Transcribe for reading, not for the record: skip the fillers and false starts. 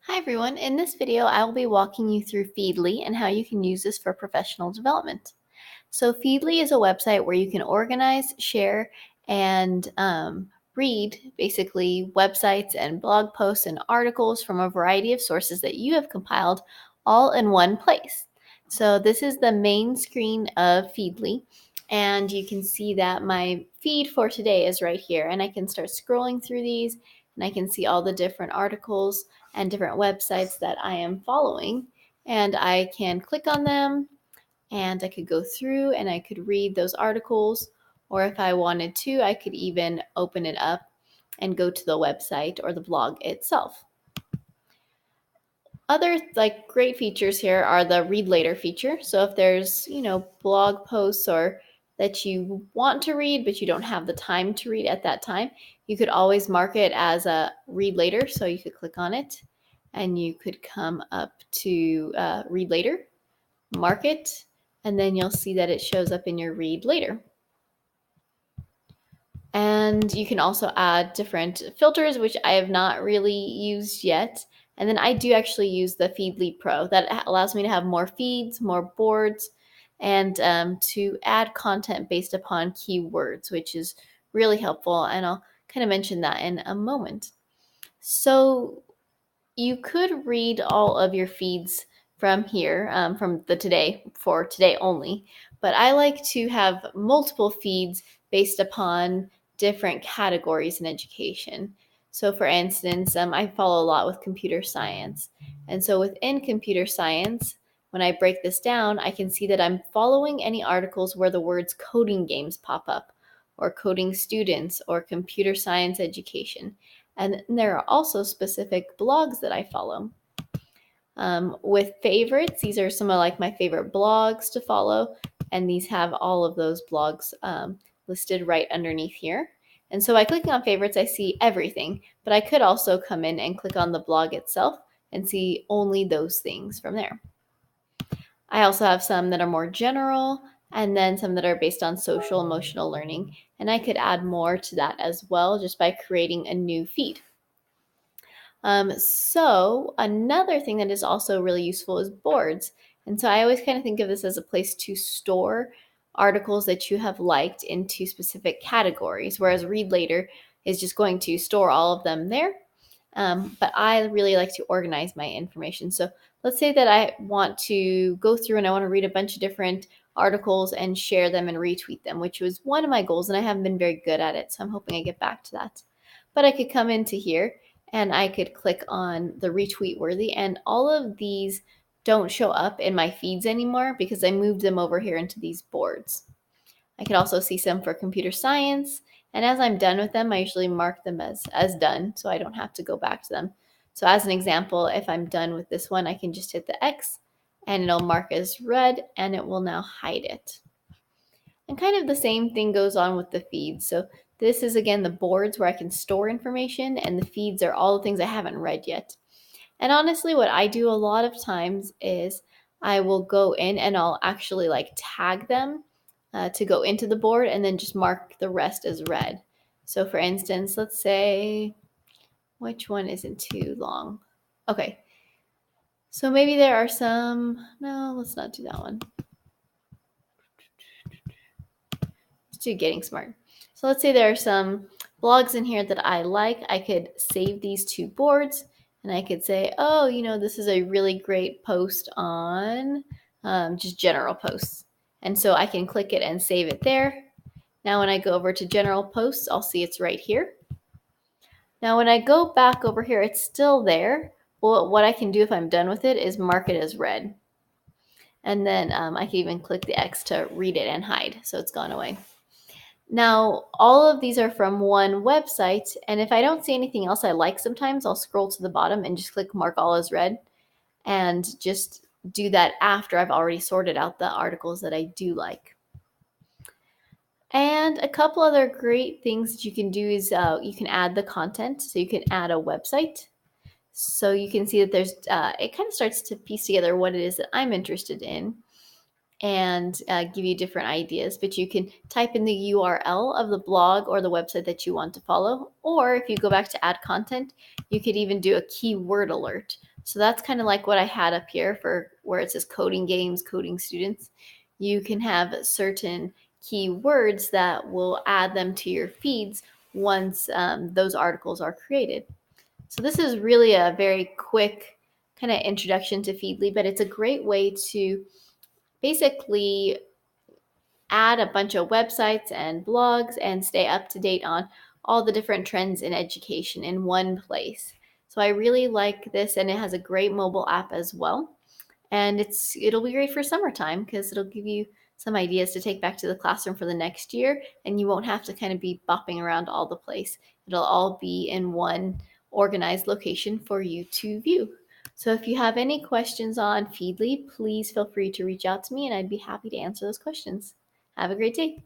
Hi everyone, in this video I will be walking you through Feedly and how you can use this for professional development. So Feedly is a website where you can organize, share, and read basically websites and blog posts and articles from a variety of sources that you have compiled all in one place. So this is the main screen of Feedly, and you can see that my feed for today is right here, and I can start scrolling through these and I can see all the different articles and different websites that I am following, and I can click on them and I could go through and I could read those articles, or if I wanted to, I could even open it up and go to the website or the blog itself. Other great features here are the read later feature. So if there's, blog posts or that you want to read but you don't have the time to read at that time, you could always mark it as a read later. So you could click on it and you could come up to read later, mark it, and then you'll see that it shows up in your read later. And you can also add different filters, which I have not really used yet. And then I do actually use the Feedly Pro. That allows me to have more feeds, more boards, and to add content based upon keywords, which is really helpful. And I'll kind of mention that in a moment. So you could read all of your feeds from here, from the today, for today only. But I like to have multiple feeds based upon different categories in education. So for instance, I follow a lot with computer science. And so within computer science, when I break this down, I can see that I'm following any articles where the words coding games pop up, or coding students, or computer science education. And there are also specific blogs that I follow. With favorites, these are some of my favorite blogs to follow, and these have all of those blogs listed right underneath here. And so by clicking on favorites, I see everything, but I could also come in and click on the blog itself and see only those things from there. I also have some that are more general, and then some that are based on social emotional learning, and I could add more to that as well just by creating a new feed. So another thing that is also really useful is boards. And so I always kind of think of this as a place to store articles that you have liked into specific categories, whereas read later is just going to store all of them there. But I really like to organize my information. So let's say that I want to go through and I want to read a bunch of different articles and share them and retweet them, which was one of my goals, and I haven't been very good at it. So I'm hoping I get back to that. But I could come into here and I could click on the retweet worthy, and all of these don't show up in my feeds anymore because I moved them over here into these boards. I could also see some for computer science, and as I'm done with them, I usually mark them as done so I don't have to go back to them. So as an example, if I'm done with this one, I can just hit the X and it'll mark as read and it will now hide it. And kind of the same thing goes on with the feeds. So this is again the boards where I can store information, and the feeds are all the things I haven't read yet. And honestly, what I do a lot of times is I will go in and I'll actually tag them to go into the board and then just mark the rest as read. So for instance, let's say, which one isn't too long? Okay. So maybe there are some, no, let's not do that one. Let's do Getting Smart. So let's say there are some blogs in here that I like. I could save these two boards and I could say, oh, this is a really great post on just general posts. And so I can click it and save it there. Now when I go over to general posts, I'll see it's right here. Now when I go back over here, it's still there. Well, what I can do if I'm done with it is mark it as read. And then I can even click the X to read it and hide, so it's gone away. Now, all of these are from one website, and if I don't see anything else I like sometimes, I'll scroll to the bottom and just click mark all as read, and just do that after I've already sorted out the articles that I do like. And a couple other great things that you can do is you can add the content. So you can add a website. So you can see that there's, it kind of starts to piece together what it is that I'm interested in and give you different ideas. But you can type in the URL of the blog or the website that you want to follow. Or if you go back to add content, you could even do a keyword alert. So that's kind of like what I had up here for where it says coding games, coding students. You can have certain keywords that will add them to your feeds once those articles are created. So this is really a very quick kind of introduction to Feedly, but it's a great way to basically add a bunch of websites and blogs and stay up to date on all the different trends in education in one place. So I really like this, and it has a great mobile app as well. And it'll be great for summertime because it'll give you some ideas to take back to the classroom for the next year, and you won't have to kind of be bopping around all the place. It'll all be in one organized location for you to view. So if you have any questions on Feedly, please feel free to reach out to me and I'd be happy to answer those questions. Have a great day.